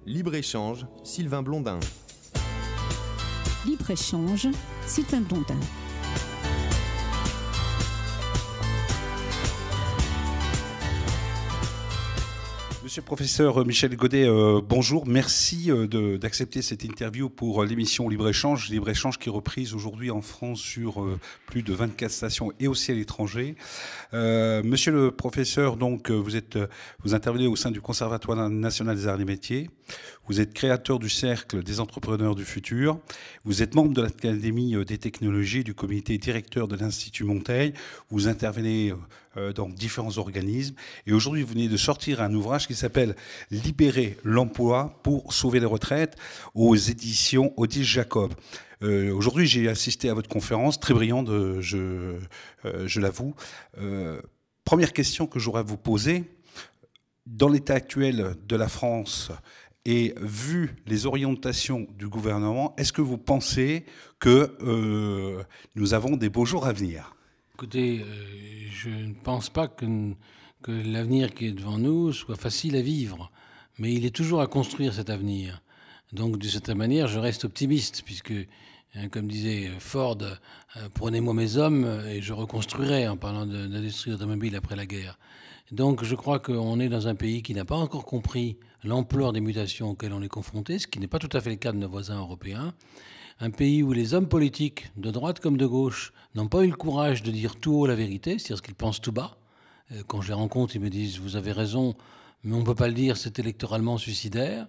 Libre-échange, Sylvain Blondin. Libre-échange, Sylvain Blondin. Monsieur le professeur Michel Godet, bonjour. Merci d'accepter cette interview pour l'émission Libre-Échange. Libre-Échange qui est reprise aujourd'hui en France sur plus de 24 stations et aussi à l'étranger. Monsieur le professeur, donc, vous intervenez au sein du Conservatoire national des arts et des métiers. Vous êtes créateur du Cercle des entrepreneurs du futur. Vous êtes membre de l'Académie des technologies, du comité directeur de l'Institut Montaigne. Vous intervenez dans différents organismes. Et aujourd'hui, vous venez de sortir un ouvrage qui s'appelle « Libérer l'emploi pour sauver les retraites » aux éditions Odile Jacob. Aujourd'hui, j'ai assisté à votre conférence, très brillante, je l'avoue. Première question que j'aurais à vous poser. Dans l'état actuel de la France et vu les orientations du gouvernement, est-ce que vous pensez que nous avons des beaux jours à venir ? Écoutez, je ne pense pas que l'avenir qui est devant nous soit facile à vivre, mais il est toujours à construire cet avenir. Donc, de cette manière, je reste optimiste, puisque, comme disait Ford, prenez-moi mes hommes et je reconstruirai, en parlant de l'industrie automobile après la guerre. Donc, je crois qu'on est dans un pays qui n'a pas encore compris l'ampleur des mutations auxquelles on est confronté, ce qui n'est pas tout à fait le cas de nos voisins européens. Un pays où les hommes politiques, de droite comme de gauche, n'ont pas eu le courage de dire tout haut la vérité, c'est-à-dire ce qu'ils pensent tout bas. Quand je les rencontre, ils me disent « vous avez raison, mais on ne peut pas le dire, c'est électoralement suicidaire ».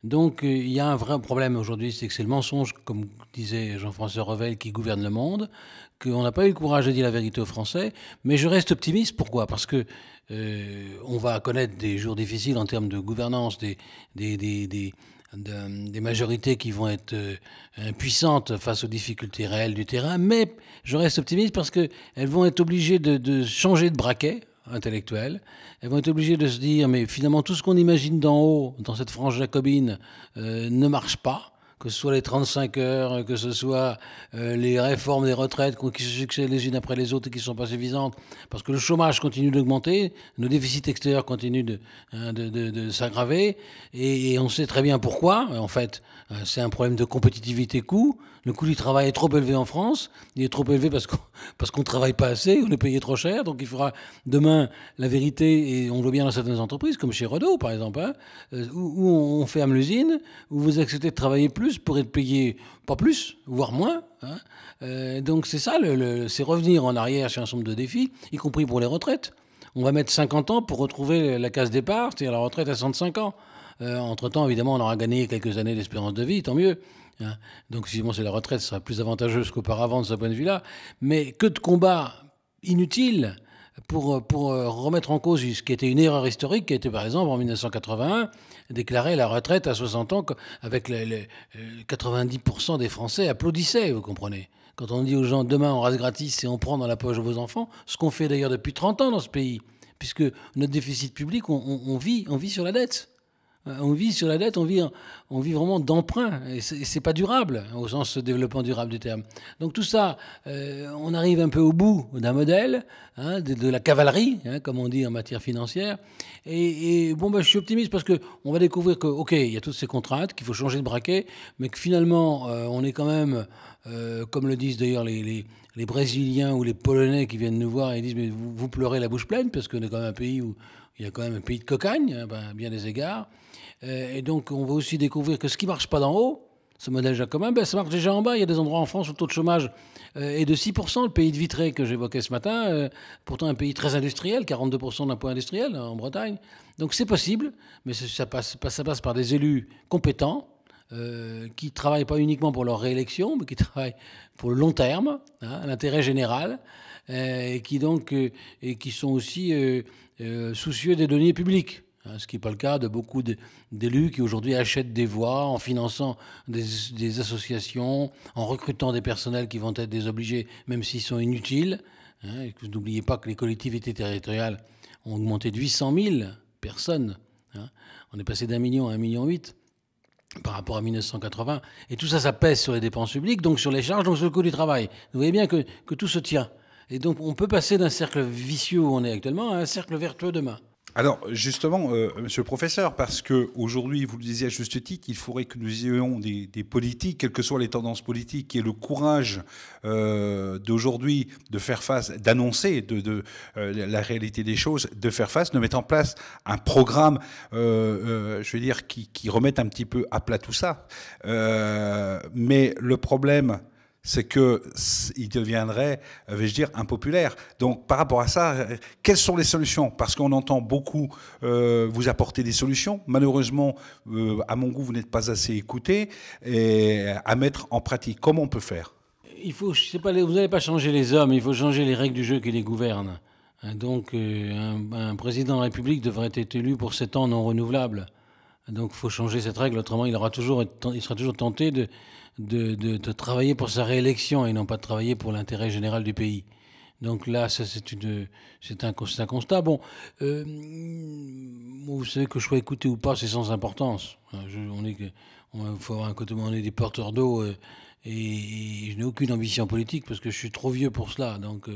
Donc il y a un vrai problème aujourd'hui, c'est que c'est le mensonge, comme disait Jean-François Revel, qui gouverne le monde, qu'on n'a pas eu le courage de dire la vérité aux Français. Mais je reste optimiste, pourquoi ? Parce que on va connaître des jours difficiles en termes de gouvernance, des majorités qui vont être impuissantes face aux difficultés réelles du terrain, mais je reste optimiste parce qu'elles vont être obligées de changer de braquet intellectuel. Elles vont être obligées de se dire, mais finalement, tout ce qu'on imagine d'en haut, dans cette frange jacobine, ne marche pas. Que ce soit les 35 heures, que ce soit les réformes des retraites qui se succèdent les unes après les autres et qui ne sont pas suffisantes, parce que le chômage continue d'augmenter, nos déficits extérieurs continuent de s'aggraver, et on sait très bien pourquoi. En fait, c'est un problème de compétitivité-coût. Le coût du travail est trop élevé en France. Il est trop élevé parce qu'on ne travaille pas assez, on est payé trop cher. Donc il faudra demain la vérité, et on le voit bien dans certaines entreprises, comme chez Renault par exemple, hein, où on ferme l'usine, où vous acceptez de travailler plus pour être payé pas plus, voire moins. Hein. Donc c'est ça, c'est revenir en arrière sur un certain nombre de défis, y compris pour les retraites. On va mettre 50 ans pour retrouver la case départ, c'est-à-dire la retraite à 65 ans. Entre-temps, évidemment, on aura gagné quelques années d'espérance de vie, tant mieux. Hein. Donc, si c'est la retraite, ce sera plus avantageuse qu'auparavant de ce point de vue-là. Mais que de combats inutiles pour remettre en cause ce qui était une erreur historique, qui a été, par exemple, en 1981, déclarer la retraite à 60 ans, avec 90% des Français applaudissaient, vous comprenez. Quand on dit aux gens, demain, on rase gratis et on prend dans la poche de vos enfants, ce qu'on fait d'ailleurs depuis 30 ans dans ce pays, puisque notre déficit public, on vit sur la dette. On vit sur la dette, on vit vraiment d'emprunt. Et c'est pas durable, au sens développement durable du terme. Donc tout ça, on arrive un peu au bout d'un modèle, hein, de la cavalerie, hein, comme on dit en matière financière. Et je suis optimiste parce qu'on va découvrir que, OK, il y a toutes ces contraintes, qu'il faut changer de braquet, mais que finalement, on est quand même, comme le disent d'ailleurs les Brésiliens ou les Polonais qui viennent nous voir et disent « mais vous pleurez la bouche pleine » parce qu'on est quand même un pays où il y a quand même un pays de cocagne, hein, à bien des égards. Et donc, on va aussi découvrir que ce qui ne marche pas d'en haut, ce modèle jacobin, ça marche déjà en bas. Il y a des endroits en France où le taux de chômage est de 6%. Le pays de Vitré que j'évoquais ce matin, pourtant un pays très industriel, 42% d'un point industriel en Bretagne. Donc, c'est possible, mais ça passe par des élus compétents qui ne travaillent pas uniquement pour leur réélection, mais qui travaillent pour le long terme, hein, l'intérêt général, et qui sont aussi soucieux des deniers publics. Ce qui n'est pas le cas de beaucoup d'élus qui aujourd'hui achètent des voix en finançant des associations, en recrutant des personnels qui vont être désobligés, même s'ils sont inutiles. Hein, n'oubliez pas que les collectivités territoriales ont augmenté de 800 000 personnes. Hein. On est passé d'1 million à 1,8 million par rapport à 1980. Et tout ça, ça pèse sur les dépenses publiques, donc sur les charges, donc sur le coût du travail. Vous voyez bien que tout se tient. Et donc, on peut passer d'un cercle vicieux où on est actuellement à un cercle vertueux demain. Alors justement, monsieur le professeur, parce qu'aujourd'hui, vous le disiez à juste titre, il faudrait que nous ayons des politiques, quelles que soient les tendances politiques, qui aient le courage d'aujourd'hui de faire face, d'annoncer la réalité des choses, de faire face, de mettre en place un programme, je veux dire, qui remette un petit peu à plat tout ça. Mais le problème, c'est qu'il deviendrait, vais-je dire, impopulaire. Donc, par rapport à ça, quelles sont les solutions? Parce qu'on entend beaucoup vous apporter des solutions. Malheureusement, à mon goût, vous n'êtes pas assez écouté et à mettre en pratique. Comment on peut faire? Il faut, je sais pas, vous n'allez pas changer les hommes, il faut changer les règles du jeu qui les gouvernent. Donc, un président de la République devrait être élu pour 7 ans non renouvelables. Donc, il faut changer cette règle, autrement, il sera toujours tenté de travailler pour sa réélection et non pas de travailler pour l'intérêt général du pays. Donc là, ça, c'est un constat. Bon, vous savez que je sois écouté ou pas, c'est sans importance. Faut avoir un côté, on est des porteurs d'eau et je n'ai aucune ambition politique parce que je suis trop vieux pour cela. Donc,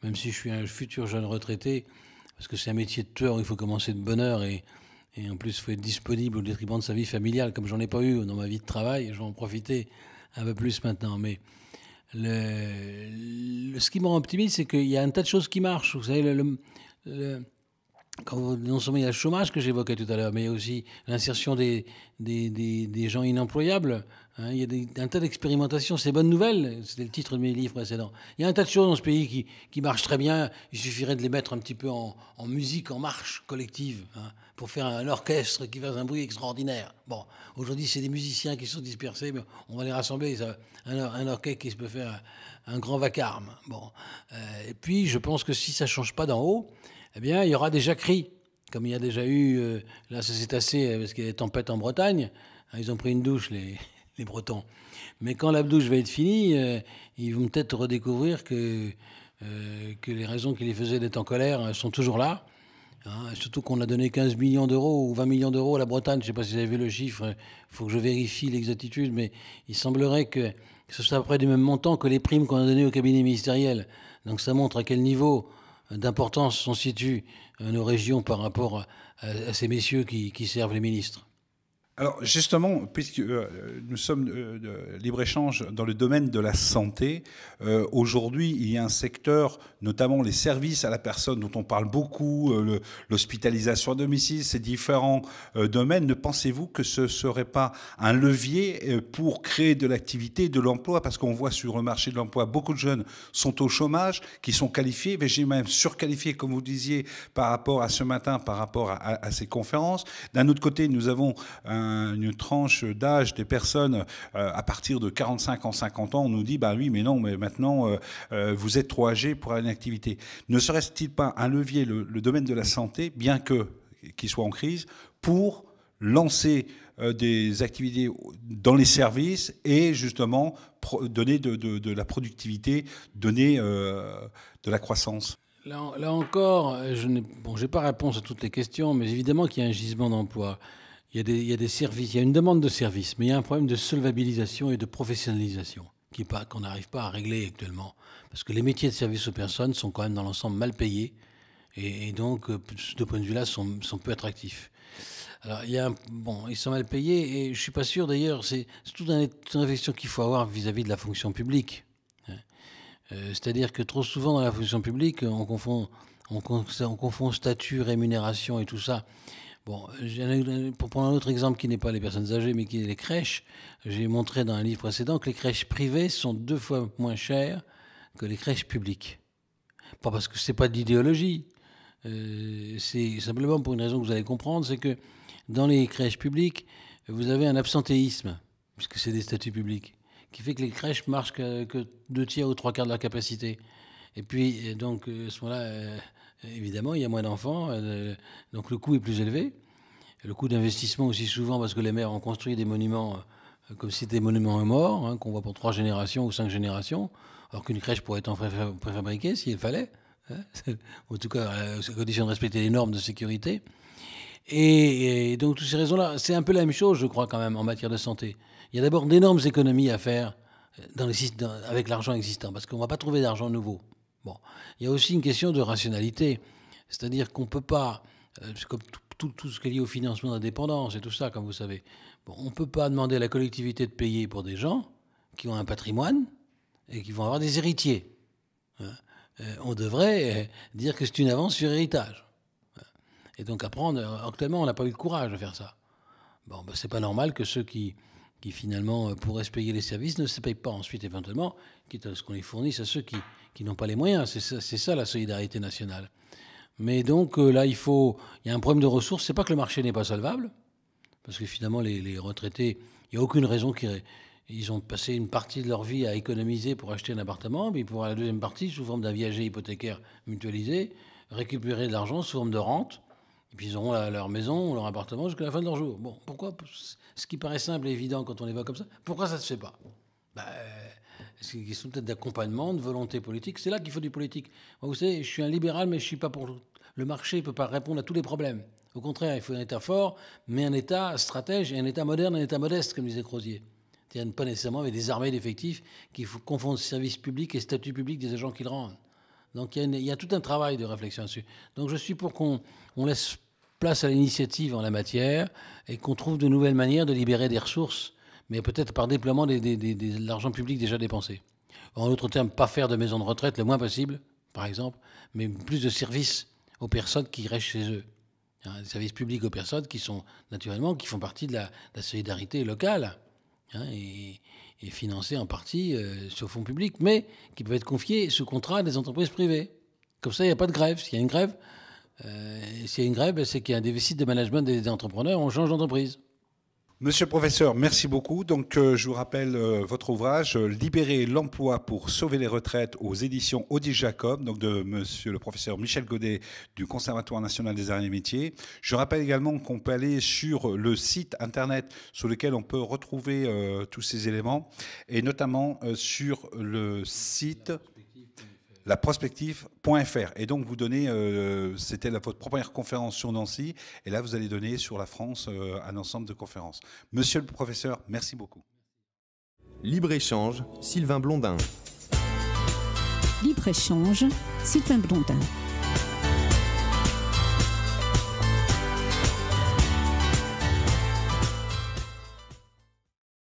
même si je suis un futur jeune retraité, parce que c'est un métier de tueur, il faut commencer de bonne heure et en plus, il faut être disponible au détriment de sa vie familiale. Comme j'en ai pas eu dans ma vie de travail, je vais en profiter un peu plus maintenant. Mais ce qui me rend optimiste, c'est qu'il y a un tas de choses qui marchent. Vous savez, non seulement il y a le chômage que j'évoquais tout à l'heure, mais il y a aussi l'insertion des gens inemployables. Il y a un tas d'expérimentations. C'est bonne nouvelle. C'était le titre de mes livres précédents. Il y a un tas de choses dans ce pays qui marchent très bien. Il suffirait de les mettre un petit peu en musique, en marche collective, pour faire un orchestre qui fasse un bruit extraordinaire. Bon, aujourd'hui, c'est des musiciens qui sont dispersés, mais on va les rassembler. Un orchestre qui peut faire un grand vacarme. Bon. Et puis, je pense que si ça ne change pas d'en haut, eh bien, il y aura des jacqueries, comme il y a déjà eu, là, ça s'est tassé parce qu'il y a des tempêtes en Bretagne. Ils ont pris une douche, les Bretons. Mais quand la douche va être finie, ils vont peut-être redécouvrir que les raisons qui les faisaient d'être en colère sont toujours là. Surtout qu'on a donné 15 millions d'euros ou 20 millions d'euros à la Bretagne. Je ne sais pas si vous avez vu le chiffre, il faut que je vérifie l'exactitude, mais il semblerait que ce soit à peu près du même montant que les primes qu'on a données au cabinet ministériel. Donc ça montre à quel niveau d'importance on situe nos régions par rapport à ces messieurs qui servent les ministres. Alors justement, puisque nous sommes de libre-échange dans le domaine de la santé, aujourd'hui il y a un secteur, notamment les services à la personne dont on parle beaucoup, l'hospitalisation à domicile, ces différents domaines. Ne pensez-vous que ce ne serait pas un levier pour créer de l'activité, de l'emploi? Parce qu'on voit sur le marché de l'emploi, beaucoup de jeunes sont au chômage, qui sont qualifiés, mais j'ai même surqualifiés, comme vous disiez, par rapport à ce matin, par rapport à ces conférences. D'un autre côté, nous avons une tranche d'âge des personnes à partir de 45 ans, 50 ans, on nous dit, bah oui, mais non, mais maintenant, vous êtes trop âgé pour avoir une activité. Ne serait-il pas un levier, le domaine de la santé, bien qu'il soit en crise, pour lancer des activités dans les services et justement donner de la productivité, donner de la croissance? Là encore, je n'ai pas réponse à toutes les questions, mais évidemment qu'il y a un gisement d'emploi. Il y a des services, il y a une demande de services, mais il y a un problème de solvabilisation et de professionnalisation qu'on n'arrive pas à régler actuellement. Parce que les métiers de service aux personnes sont quand même dans l'ensemble mal payés et donc, de ce point de vue-là, sont peu attractifs. Alors, ils sont mal payés et je ne suis pas sûr d'ailleurs, c'est toute une réflexion qu'il faut avoir vis-à-vis de la fonction publique. C'est-à-dire que trop souvent dans la fonction publique, on confond statut, rémunération et tout ça. Bon, pour prendre un autre exemple qui n'est pas les personnes âgées, mais qui est les crèches, j'ai montré dans un livre précédent que les crèches privées sont 2 fois moins chères que les crèches publiques. Pas parce que c'est pas d'idéologie, c'est simplement pour une raison que vous allez comprendre, c'est que dans les crèches publiques, vous avez un absentéisme, puisque c'est des statuts publics, qui fait que les crèches marchent que 2 tiers ou 3 quarts de leur capacité. Et puis, donc, à ce moment-là, évidemment, il y a moins d'enfants, donc le coût est plus élevé. Le coût d'investissement aussi souvent, parce que les maires ont construit des monuments comme si c'était des monuments morts, qu'on voit pour 3 générations ou 5 générations, alors qu'une crèche pourrait être préfabriquée s'il fallait, en tout cas, à condition de respecter les normes de sécurité. Et donc, toutes ces raisons-là, c'est un peu la même chose, je crois, quand même, en matière de santé. Il y a d'abord d'énormes économies à faire avec l'argent existant, parce qu'on ne va pas trouver d'argent nouveau. Bon, il y a aussi une question de rationalité, c'est-à-dire qu'on ne peut pas c'est comme tout ce qui est lié au financement de la dépendance et tout ça, comme vous savez. Bon, on ne peut pas demander à la collectivité de payer pour des gens qui ont un patrimoine et qui vont avoir des héritiers. On devrait dire que c'est une avance sur héritage. Et donc actuellement, on n'a pas eu le courage de faire ça. Bon, c'est pas normal que ceux qui finalement pourraient se payer les services ne se payent pas ensuite éventuellement, quitte à ce qu'on les fournisse à ceux qui n'ont pas les moyens. C'est ça la solidarité nationale. Mais donc là, il y a un problème de ressources. C'est pas que le marché n'est pas solvable, parce que finalement, les retraités, il n'y a aucune raison qu'ils ont passé une partie de leur vie à économiser pour acheter un appartement, puis pour la deuxième partie, sous forme d'un viager hypothécaire mutualisé, récupérer de l'argent sous forme de rente. Et puis ils auront leur maison, leur appartement jusqu'à la fin de leur jour. Bon, pourquoi? Ce qui paraît simple et évident quand on les voit comme ça, pourquoi ça ne se fait pas? C'est une question peut-être d'accompagnement, de volonté politique. C'est là qu'il faut du politique. Moi, vous savez, je suis un libéral, mais je ne suis pas pour... Le marché ne peut pas répondre à tous les problèmes. Au contraire, il faut un État fort, mais un État stratège et un État moderne, un État modeste, comme disait Crozier. C'est-à-dire pas nécessairement avec des armées d'effectifs qui confondent service public et statut public des agents qui le rendent. Donc il y a tout un travail de réflexion là-dessus. Donc je suis pour qu'on laisse place à l'initiative en la matière et qu'on trouve de nouvelles manières de libérer des ressources, mais peut-être par déploiement de l'argent public déjà dépensé. En d'autres termes, pas faire de maisons de retraite le moins possible, par exemple, mais plus de services aux personnes qui restent chez eux. Des services publics aux personnes qui sont naturellement, qui font partie de la solidarité locale et financés en partie sur fonds publics, mais qui peuvent être confiés sous contrat à des entreprises privées. Comme ça, il n'y a pas de grève. S'il y a une grève, c'est qu'il y a un déficit de management des entrepreneurs, on change d'entreprise. Monsieur le professeur, merci beaucoup. Donc, je vous rappelle votre ouvrage « Libérer l'emploi pour sauver les retraites » aux éditions Odile Jacob, donc de monsieur le professeur Michel Godet du Conservatoire national des arts et métiers. Je rappelle également qu'on peut aller sur le site internet sur lequel on peut retrouver tous ces éléments, et notamment sur le site laprospective.fr. Et donc, vous donnez, c'était votre première conférence sur Nancy, et là, vous allez donner sur la France un ensemble de conférences. Monsieur le professeur, merci beaucoup. Libre-échange, Sylvain Blondin. Libre-échange, Sylvain Blondin.